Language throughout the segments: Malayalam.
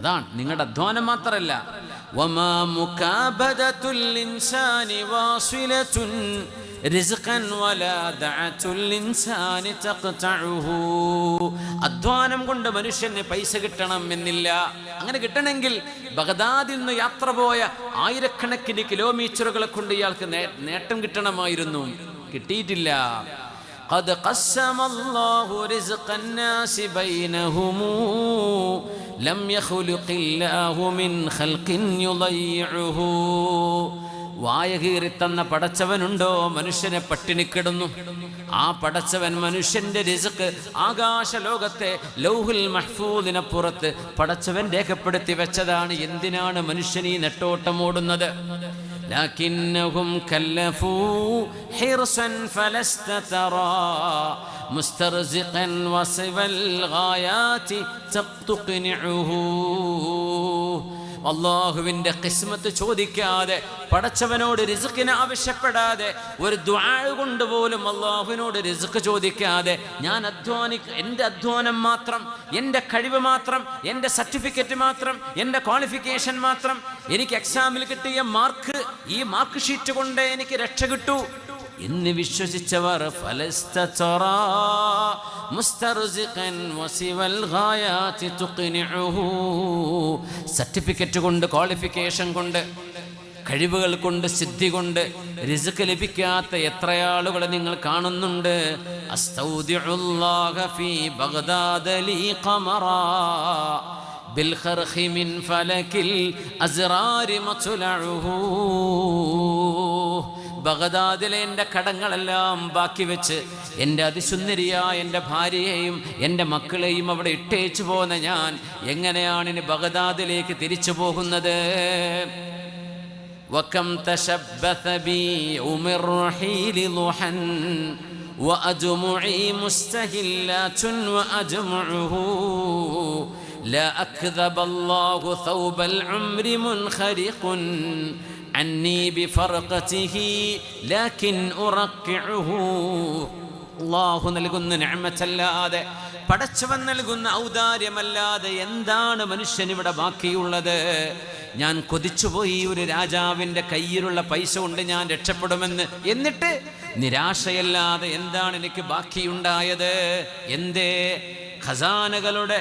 അതാണ് നിങ്ങളുടെ അധ്വാനം മാത്രമല്ല. വമാ മുകാബദതുൽ ഇൻസാനി വാസിലതുൻ റിസ്ഖൻ വലാ ദഅതുൽ ഇൻസാനി തഖതഉഹു. അധ്വാനം കൊണ്ട് മനുഷ്യന് പൈസ കിട്ടണം എന്നില്ല. അങ്ങനെ കിട്ടണമെങ്കിൽ ബഗ്ദാദിൽ നിന്ന് യാത്ര പോയ ആയിരക്കണക്കിന് കിലോമീറ്ററുകളെ കൊണ്ട് ഇയാൾക്ക് നേട്ടം കിട്ടണമായിരുന്നു. കിട്ടിയിട്ടില്ല. ഖദ് ഖസ്സമല്ലാഹു റിസ്ഖൻ നാസി ബൈനഹും ലം യഖ്ലുഖില്ലാഹു മിൻ ഖൽഖിൻ യുളയ്യിഉഹു. വായ കീറി തന്ന പടച്ചവനുണ്ടോ മനുഷ്യനെ പട്ടിണിക്കിടുന്നു? ആ പടച്ചവൻ മനുഷ്യന്റെ റിസ്ക് ആകാശ ലോകത്തെ ലൗഹുൽ മഹ്ഫൂദിനപ്പുറത്ത് പടച്ചവൻ രേഖപ്പെടുത്തി വെച്ചതാണ്. എന്തിനാണ് മനുഷ്യൻ ഈ നെട്ടോട്ടമോടുന്നത്? ലകിന്നഹും കല്ലഫൂ ഹിർസൻ ഫലസ്ത തറാ മുസ്തർസിഖൻ വസിവൽ ഗായാതി തഖ്തുഖ്നിഉഹു. അല്ലാഹുവിൻ്റെ ഖിസ്മത്ത് ചോദിക്കാതെ, പടച്ചവനോട് റിസ്കിനെ ആവശ്യപ്പെടാതെ, ഒരു ദുആ കൊണ്ട് പോലും അല്ലാഹുവിനോട് റിസ്ക് ചോദിക്കാതെ എൻ്റെ അധ്വാനം മാത്രം, എൻ്റെ കഴിവ് മാത്രം, എൻ്റെ സർട്ടിഫിക്കറ്റ് മാത്രം, എൻ്റെ ക്വാളിഫിക്കേഷൻ മാത്രം, എനിക്ക് എക്സാമിൽ കിട്ടിയ മാർക്ക്, ഈ മാർക്ക് ഷീറ്റ് കൊണ്ട് എനിക്ക് രക്ഷ കിട്ടൂ എന്ന് വിശ്വസിച്ചവർ സർട്ടിഫിക്കറ്റ് കൊണ്ട്, ക്വാളിഫിക്കേഷൻ കൊണ്ട്, കഴിവുകൾ കൊണ്ട്, സിദ്ധി കൊണ്ട് റിസ്ക് ലഭിക്കാത്ത എത്ര ആളുകളെ നിങ്ങൾ കാണുന്നുണ്ട്. അസ്തൗദിഉല്ലാഹ ഫീ ബഗ്ദാദ ലീ ഖമറാ ബിൽഖർഖി മിൻ ഫലകിൽ അസ്റാരി മത്ലഉഹു. ബഗ്ദാദിലെ എൻ്റെ കടങ്ങളെല്ലാം ബാക്കി വെച്ച് എൻ്റെ അതിസുന്ദരിയായ എൻ്റെ ഭാര്യയെയും എൻ്റെ മക്കളെയും അവിടെ ഇട്ടേച്ചു പോകുന്ന ഞാൻ എങ്ങനെയാണ് ഇനി ബഗ്ദാദിലേക്ക് തിരിച്ചു പോകുന്നത്? വകം തശബ്ബത ബി ഉമിർ റഹീലി ളുഹൻ വഅജ്മുഇ മുസ്തഹില്ലാതുൻ വഅജ്മുഉഹു ലാ അക്ദബല്ലാഹു സൗബൽ ഉംരി മുൻഖരിഖുൻ അന്നി ബിഫർഖതിഹി ലാകിൻ ഉറഖിഉഹു. അല്ലാഹു നൽകുന്ന നിഅമത്തല്ലാതെ, പടച്ചവൻ നൽകുന്ന ഔദാര്യമല്ലാതെ എന്താണ് മനുഷ്യൻ ഇവിടെ ബാക്കിയുള്ളത്? ഞാൻ കൊതിച്ചുപോയി ഒരു രാജാവിൻ്റെ കയ്യിലുള്ള പൈസ കൊണ്ട് ഞാൻ രക്ഷപ്പെടുമെന്ന്. എന്നിട്ട് നിരാശയല്ലാതെ എന്താണ് എനിക്ക് ബാക്കിയുണ്ടായത്? എന്തേ? ഖസാനകളുടെ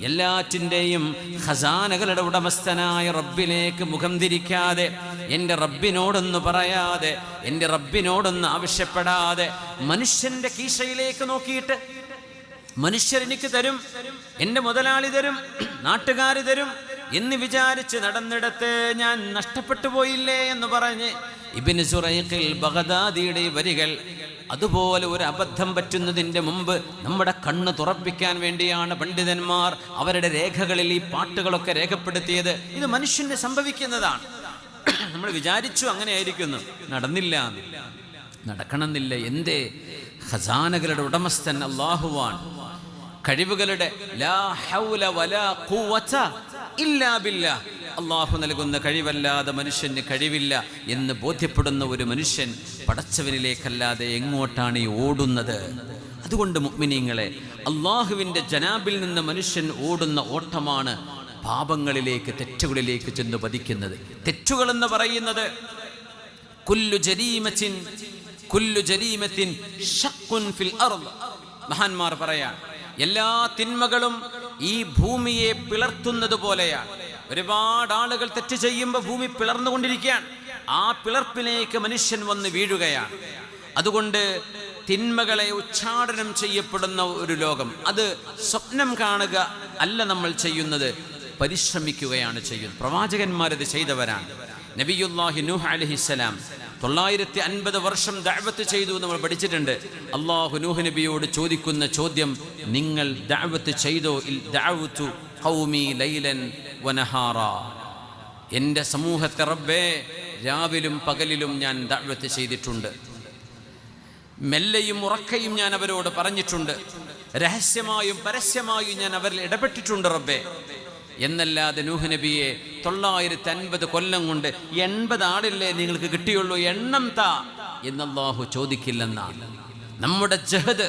എല്ലാറ്റിൻ്റെയും ഖസാനകളുടെ ഉടമസ്ഥനായ റബ്ബിലേക്ക് മുഖം തിരിക്കാതെ, എൻ്റെ റബ്ബിനോടൊന്ന് പറയാതെ, എൻ്റെ റബ്ബിനോടൊന്ന് ആവശ്യപ്പെടാതെ, മനുഷ്യൻ്റെ കീശയിലേക്ക് നോക്കിയിട്ട് മനുഷ്യരെനിക്ക് തരും, എൻ്റെ മുതലാളി തരും, നാട്ടുകാർ തരും എന്ന് വിചാരിച്ച് നടന്നിടത്ത് ഞാൻ നഷ്ടപ്പെട്ടു പോയില്ലേ എന്ന് പറഞ്ഞ് ഇബ്നു സുറൈഖിൽ ബഗ്ദാദിയുടെ വരികൾ. അതുപോലെ ഒരു അബദ്ധം പറ്റുന്നതിൻ്റെ മുമ്പ് നമ്മുടെ കണ്ണ് തുറപ്പിക്കാൻ വേണ്ടിയാണ് പണ്ഡിതന്മാർ അവരുടെ രേഖകളിൽ ഈ പാട്ടുകളൊക്കെ രേഖപ്പെടുത്തിയത്. ഇത് മനുഷ്യന് സംഭവിക്കുന്നതാണ്. നമ്മൾ വിചാരിച്ചു അങ്ങനെയായിരിക്കുന്നു, നടന്നില്ല, നടക്കണമെന്നില്ല. എന്തേ? ഖസാനകളുടെ ഉടമസ്ഥൻ അല്ലാഹുവാൻ. കഴിവുകളുടെ ലാ ഹൗല വലാ ഖുവത ഇല്ലാ ബില്ലാഹ്, അള്ളാഹു നൽകുന്ന കഴിവല്ലാതെ മനുഷ്യന് കഴിവില്ല എന്ന് ബോധ്യപ്പെടുന്ന ഒരു മനുഷ്യൻ പടച്ചവനിലേക്കല്ലാതെ എങ്ങോട്ടാണ് ഈ ഓടുന്നത്? അതുകൊണ്ട് മുഅ്മിനീങ്ങളെ, അള്ളാഹുവിൻ്റെ ജനാബിൽ നിന്ന് മനുഷ്യൻ ഓടുന്ന ഓട്ടമാണ് പാപങ്ങളിലേക്ക്, തെറ്റുകളിലേക്ക് ചെന്ന് പതിക്കുന്നത്. തെറ്റുകളെന്ന് പറയുന്നത് കുല്ലു ജരീമത്തിൻ ഷഖ്ഖുൻ ഫിൽ അർദ്. മഹാന്മാർ പറയാൻ, എല്ലാ തിന്മകളും ഈ ഭൂമിയെ പിളർത്തുന്നത് പോലെയാണ്. ഒരുപാട് ആളുകൾ തെറ്റ് ചെയ്യുമ്പോൾ ഭൂമി പിളർന്നുകൊണ്ടിരിക്കുകയാണ്. ആ പിളർപ്പിലേക്ക് മനുഷ്യൻ വന്ന് വീഴുകയാണ്. അതുകൊണ്ട് തിന്മകളെ ഉച്ചാടനം ചെയ്യപ്പെടുന്ന ഒരു ലോകം, അത് സ്വപ്നം കാണുക അല്ല നമ്മൾ ചെയ്യുന്നത്, പരിശ്രമിക്കുകയാണ് ചെയ്യുന്നത്. പ്രവാചകന്മാരത് ചെയ്തവരാണ്. നബിയുല്ലാഹി നൂഹ് അലൈഹിസ്സലാം 950 വർഷം ദഅവത്ത് ചെയ്തു നമ്മൾ പഠിച്ചിട്ടുണ്ട്. അല്ലാഹു നൂഹ് നബിയോട് ചോദിക്കുന്ന ചോദ്യം, നിങ്ങൾ ദഅവത്ത് ചെയ്തോ? ദഅവതു ഖൗമി ലൈലൻ വനഹാറ. എൻ്റെ സമൂഹത്തെ റബ്ബേ, രാവിലും പകലിലും ഞാൻ ദഅവത്ത് ചെയ്തിട്ടുണ്ട്, മെല്ലെയും ഉറക്കയും ഞാൻ അവരോട് പറഞ്ഞിട്ടുണ്ട്, രഹസ്യമായും പരസ്യമായും ഞാൻ അവരിൽ ഇടപെട്ടിട്ടുണ്ട് റബ്ബേ. എന്നല്ലാതെ നൂഹ് നബിയെ 950 കൊല്ലം കൊണ്ട് 80 ആളില്ലേ നിങ്ങൾക്ക് കിട്ടിയുള്ളൂ, എണ്ണം താ എന്നല്ലാഹു ചോദിക്കില്ലെന്നാണ്. നമ്മുടെ ജഹദ്,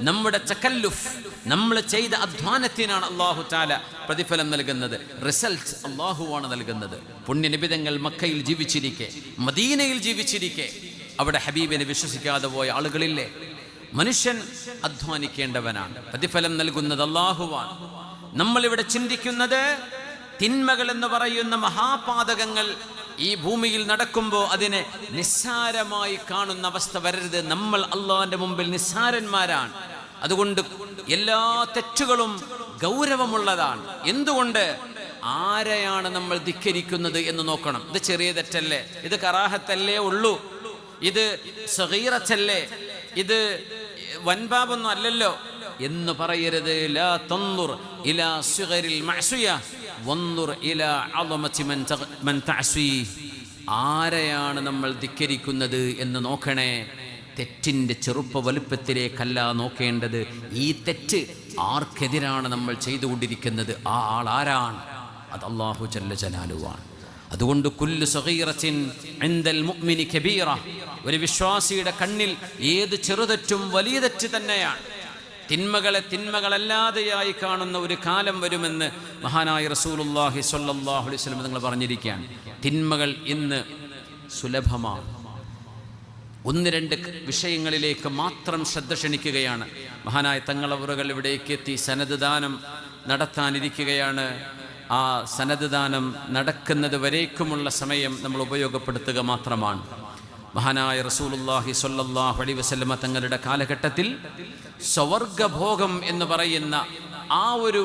നമ്മുടെ തകല്ലുഫ്, നമ്മൾ ചെയ്ത അധ്വാനത്തിനാണ് അല്ലാഹു തആല പ്രതിഫലം നൽകുന്നത്. റിസൾട്ട് അല്ലാഹുവാണ് നൽകുന്നത്. പുണ്യനിബിതങ്ങൾ മക്കയിൽ ജീവിച്ചിരിക്കെ, മദീനയിൽ ജീവിച്ചിരിക്കെ അവിടെ ഹബീബിനെ വിശ്വസിക്കാതെ പോയ ആളുകളില്ലേ? മനുഷ്യൻ അധ്വാനിക്കേണ്ടവനാണ്, പ്രതിഫലം നൽകുന്നത് അല്ലാഹുവാണ്. നമ്മളിവിടെ ചിന്തിക്കുന്നത് തിന്മകൾ എന്ന് പറയുന്ന മഹാപാതകങ്ങൾ ഈ ഭൂമിയിൽ നടക്കുമ്പോൾ അതിനെ നിസ്സാരമായി കാണുന്ന അവസ്ഥ വരരുത്. നമ്മൾ അള്ളാഹിന്റെ മുമ്പിൽ നിസ്സാരന്മാരാണ്. അതുകൊണ്ട് എല്ലാ തെറ്റുകളും ഗൗരവമുള്ളതാണ്. എന്തുകൊണ്ട്? ആരെയാണ് നമ്മൾ ധിക്കരിക്കുന്നത് എന്ന് നോക്കണം. ഇത് ചെറിയ തെറ്റല്ലേ, ഇത് കറാഹത്തല്ലേ ഉള്ളൂ, ഇത് സഗീറത്തല്ലേ, ഇത് വൻപാപൊന്നും അല്ലല്ലോ എന്ന് പറയരുത്. ലാ തൻദുർ ഇലാ സിഗരിൽ മഅസിയ വൻദുർ ഇലാ അളമതി മൻ തഅസി. ആരെയാണ് നമ്മൾ ധിക്കരിക്കുന്നത് എന്ന് നോക്കണേ. തെറ്റിൻ്റെ ചെറുപ്പ വലുപ്പത്തിലേക്കല്ല നോക്കേണ്ടത്. ഈ തെറ്റ് ആർക്കെതിരാണ് നമ്മൾ ചെയ്തുകൊണ്ടിരിക്കുന്നത്? ആ ആൾ ആരാണ്? അത് അല്ലാഹു ജല്ല ജലാലുവാണ്. അതുകൊണ്ട് കുല്ലു സഗീറത്തിൻ ഇൻദൽ മുഅ്മിനി കബീറ, ഒരു വിശ്വാസിയുടെ കണ്ണിൽ ഏത് ചെറുതെറ്റും വലിയ തെറ്റ് തന്നെയാണ്. തിന്മകളെ തിന്മകളല്ലാതെയായി കാണുന്ന ഒരു കാലം വരുമെന്ന് മഹാനായ റസൂലുള്ളാഹി സ്വല്ലല്ലാഹു അലൈഹി വസല്ലം നിങ്ങൾ പറഞ്ഞിരിക്കുകയാണ്. തിന്മകൾ ഇന്ന് സുലഭമാണ്. ഒന്ന് രണ്ട് വിഷയങ്ങളിലേക്ക് മാത്രം ശ്രദ്ധ ക്ഷണിക്കുകയാണ്. മഹാനായ തങ്ങളവറുകൾ ഇവിടേക്ക് എത്തി സനദ് ദാനം നടത്താനിരിക്കുകയാണ്. ആ സനദ് ദാനം നടക്കുന്നത് വരേക്കുമുള്ള സമയം നമ്മൾ ഉപയോഗപ്പെടുത്തുക മാത്രമാണ്. മഹാനായ റസൂലുള്ളാഹി സ്വല്ലല്ലാഹു അലൈഹി വസല്ലമ തങ്ങളുടെ കാലഘട്ടത്തിൽ സ്വവർഗഭോഗം എന്ന് പറയുന്ന ആ ഒരു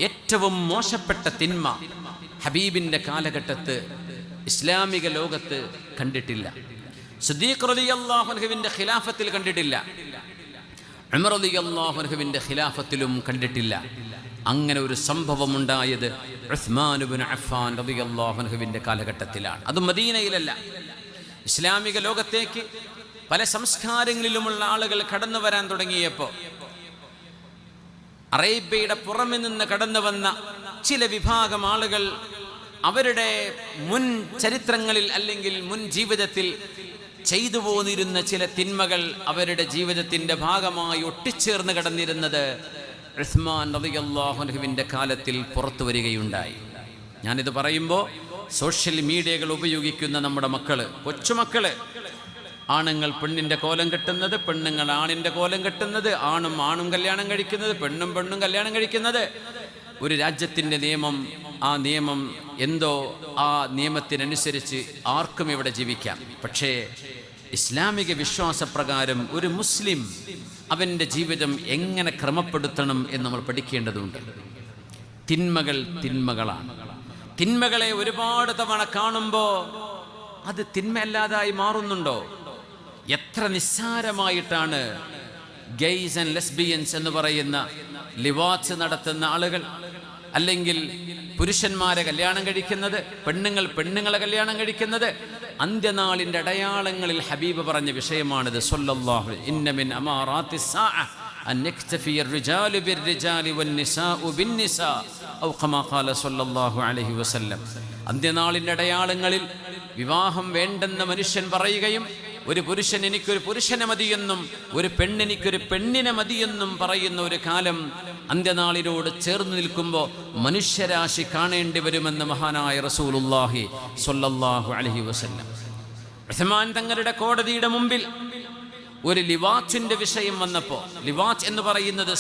ഏറ്റവും മോശപ്പെട്ട തിന്മ ഹബീബിൻ്റെ കാലഘട്ടത്ത് ഇസ്ലാമിക ലോകത്ത് കണ്ടിട്ടില്ല. സിദ്ദീഖ് റളിയല്ലാഹു അൻഹുവിൻ്റെ ഖിലാഫത്തിൽ കണ്ടിട്ടില്ല. ഉമർ റളിയല്ലാഹു അൻഹുവിൻ്റെ ഖിലാഫത്തിലും കണ്ടിട്ടില്ല. അങ്ങനെ ഒരു സംഭവം ഉണ്ടായത് ഉസ്മാൻ ഇബ്നു അഫ്ഫാൻ റളിയല്ലാഹു അൻഹുവിൻ്റെ കാലഘട്ടത്തിലാണ്. അത് മദീനയിലല്ല. ഇസ്ലാമിക ലോകത്തേക്ക് പല സംസ്കാരങ്ങളിലുമുള്ള ആളുകൾ കടന്നു വരാൻ തുടങ്ങിയപ്പോൾ അറേബ്യയുടെ പുറമെ നിന്ന് കടന്നു വന്ന ചില വിഭാഗം ആളുകൾ അവരുടെ മുൻ ചരിത്രങ്ങളിൽ അല്ലെങ്കിൽ മുൻ ജീവിതത്തിൽ ചെയ്തു പോന്നിരുന്ന ചില തിന്മകൾ അവരുടെ ജീവിതത്തിൻ്റെ ഭാഗമായി ഒട്ടിച്ചേർന്ന് കടന്നിരുന്നത് ഉസ്മാൻ റളിയല്ലാഹു അൻഹുവിൻ്റെ കാലത്തിൽ പുറത്തു വരികയുണ്ടായി. ഞാനിത് പറയുമ്പോൾ സോഷ്യൽ മീഡിയകൾ ഉപയോഗിക്കുന്ന നമ്മുടെ മക്കള്, കൊച്ചുമക്കള്, ആണുങ്ങൾ പെണ്ണിൻ്റെ കോലം കെട്ടുന്നത്, പെണ്ണുങ്ങൾ ആണിൻ്റെ കോലം കെട്ടുന്നത്, ആണും ആണും കല്യാണം കഴിക്കുന്നത്, പെണ്ണും പെണ്ണും കല്യാണം കഴിക്കുന്നത്, ഒരു രാജ്യത്തിൻ്റെ നിയമം, ആ നിയമം എന്തോ ആ നിയമത്തിനനുസരിച്ച് ആർക്കും ഇവിടെ ജീവിക്കാം. പക്ഷേ ഇസ്ലാമിക വിശ്വാസപ്രകാരം ഒരു മുസ്ലിം അവൻ്റെ ജീവിതം എങ്ങനെ ക്രമപ്പെടുത്തണം എന്ന് നമ്മൾ പഠിക്കേണ്ടതുണ്ട്. തിന്മകൾ തിന്മകളാണ്. തിന്മകളെ ഒരുപാട് തവണ കാണുമ്പോൾ അത് തിന്മയല്ലാതായി മാറുന്നുണ്ടോ? എത്ര നിസ്സാരമായിട്ടാണ് ഗെയ്സ് ആൻഡ് ലെസ്ബിയൻസ് എന്ന് പറയുന്ന ലിവാച്ച് നടത്തുന്ന ആളുകൾ, അല്ലെങ്കിൽ പുരുഷന്മാരെ കല്യാണം കഴിക്കുന്നത്, പെണ്ണുങ്ങൾ പെണ്ണുങ്ങളെ കല്യാണം കഴിക്കുന്നത്. അന്ത്യനാളിൻ്റെ അടയാളങ്ങളിൽ ഹബീബ് പറഞ്ഞ വിഷയമാണിത്. സ്വല്ലല്ലാഹു അലൈഹി ഇന്ന മിൻ അമാറാത്തിസ് സാഅ അൻ യക്തഫി الرجال بالرجال والنساء بالنساء ഔ കമാ ഖാല സ്വല്ലല്ലാഹു അലൈഹി വസല്ലം. അന്ത്യനാളിൻ്റെ അടയാളങ്ങളിൽ വിവാഹം വേണ്ടെന്ന് മനുഷ്യൻ പറയുകയും ഒരു പുരുഷൻ എനിക്കൊരു പുരുഷനെ മതിയെന്നും ഒരു പെണ്ണെനിക്കൊരു പെണ്ണിനെ മതിയെന്നും പറയുന്ന ഒരു കാലം അന്ത്യനാളിനോട് ചേർന്ന് നിൽക്കുമ്പോൾ മനുഷ്യരാശി കാണേണ്ടി വരുമെന്ന് മഹാനായ റസൂലുള്ളാഹി സ്വല്ലല്ലാഹു അലൈഹി വസല്ലം. ഉസ്മാൻ തങ്ങളുടെ കോടതിയുടെ മുമ്പിൽ ഒരു ലിവാച്ചിന്റെ വിഷയം വന്നപ്പോൾ, ലിവാച്ച് എന്ന് പറയുന്നത്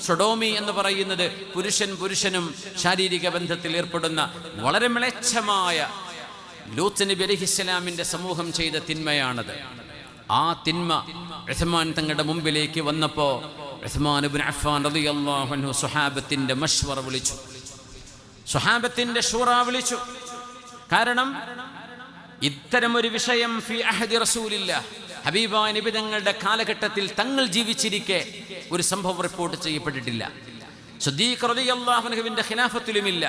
സൊഡോമി എന്ന് പറയുന്നത് പുരുഷൻ പുരുഷനും ശാരീരിക ബന്ധത്തിൽ ഏർപ്പെടുന്ന വളരെ മ്ലേച്ഛമായ ലൂത്ത് നബി അലൈഹിസ്സലാമിന്റെ സമൂഹം ചെയ്ത തിന്മയാണത്. ആ തിന്മ ഉസ്മാൻ തങ്ങളുടെ മുമ്പിലേക്ക് വന്നപ്പോൾ ഉസ്മാൻ ഇബ്നു അഫ്ഫാൻ റളിയല്ലാഹു അൻഹു സ്വഹാബത്തിന്റെ മശ്വറ വിളിച്ചു, സ്വഹാബത്തിന്റെ ഷൂറ വിളിച്ചു. കാരണം ഇത്തരമൊരു വിഷയം ഫി അഹദി റസൂലില്ലാഹ്, ഹബീബായ നബി തങ്ങളുടെ കാലഘട്ടത്തിൽ തങ്ങൾ ജീവിച്ചിരിക്കെ ഒരു സംഭവം റിപ്പോർട്ട് ചെയ്യപ്പെട്ടിട്ടില്ല. സിദ്ദീഖ് റളിയല്ലാഹു അൻഹുവിന്റെ ഖിലാഫത്തിലുമില്ല,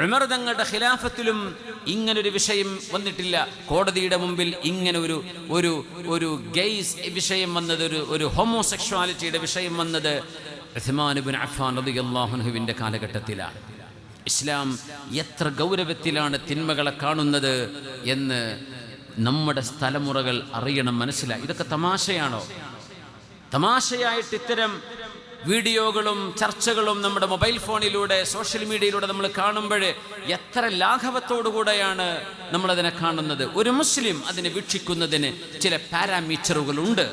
ഉമർ തങ്ങളുടെ ഖിലാഫത്തിലും ഇങ്ങനൊരു വിഷയം വന്നിട്ടില്ല. കോടതിയുടെ മുമ്പിൽ ഇങ്ങനെ ഒരു ഗെയ്സ് വിഷയം വന്നത്, ഒരു ഹോമോസെക്ഷുവാലിറ്റിയുടെ വിഷയം വന്നത് ഉസ്മാൻ ഇബ്നു അഫ്ഫാൻ റളിയല്ലാഹു അൻഹുവിന്റെ കാലഘട്ടത്തിലാണ്. ഇസ്ലാം എത്ര ഗൗരവത്തിലാണ് തിന്മകളെ കാണുന്നത് എന്ന് നമ്മുടെ തലമുറകൾ അറിയണം, മനസ്സിലായി. ഇതൊക്കെ തമാശയാണോ? തമാശയായിട്ട് ഇത്തരം വീഡിയോകളും ചർച്ചകളും നമ്മുടെ മൊബൈൽ ഫോണിലൂടെ സോഷ്യൽ മീഡിയയിലൂടെ നമ്മൾ കാണുമ്പോൾ എത്ര ലാഘവത്തോടുകൂടെയാണ് നമ്മളതിനെ കാണുന്നത്. ഒരു മുസ്ലിം അതിനെ വീക്ഷിക്കുന്നതിന് ചില പാരാമീറ്ററുകളുണ്ട്.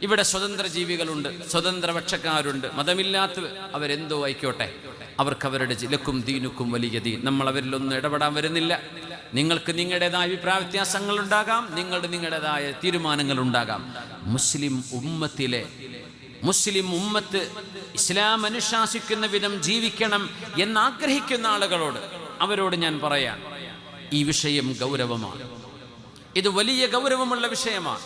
ഇവിടെ സ്വതന്ത്ര ജീവികളുണ്ട്, സ്വതന്ത്രപക്ഷക്കാരുണ്ട്, മതമില്ലാത്ത അവരെന്തോ ആയിക്കോട്ടെ, അവർക്ക് അവരുടെ ലക്കും ദീനുക്കും വലിയ ദീൻ. നമ്മൾ അവരിലൊന്നും ഇടപെടാൻ വരുന്നില്ല. നിങ്ങൾക്ക് നിങ്ങളുടേതായ അഭിപ്രായ വ്യത്യാസങ്ങൾ ഉണ്ടാകാം, നിങ്ങളുടേതായ തീരുമാനങ്ങൾ ഉണ്ടാകാം. മുസ്ലിം ഉമ്മത്ത് ഇസ്ലാം അനുശാസിക്കുന്ന വിധം ജീവിക്കണം എന്നാഗ്രഹിക്കുന്ന ആളുകളോട്, അവരോട് ഞാൻ പറയാം, ഈ വിഷയം ഗൗരവമാണ്. ഇത് വലിയ ഗൗരവമുള്ള വിഷയമാണ്.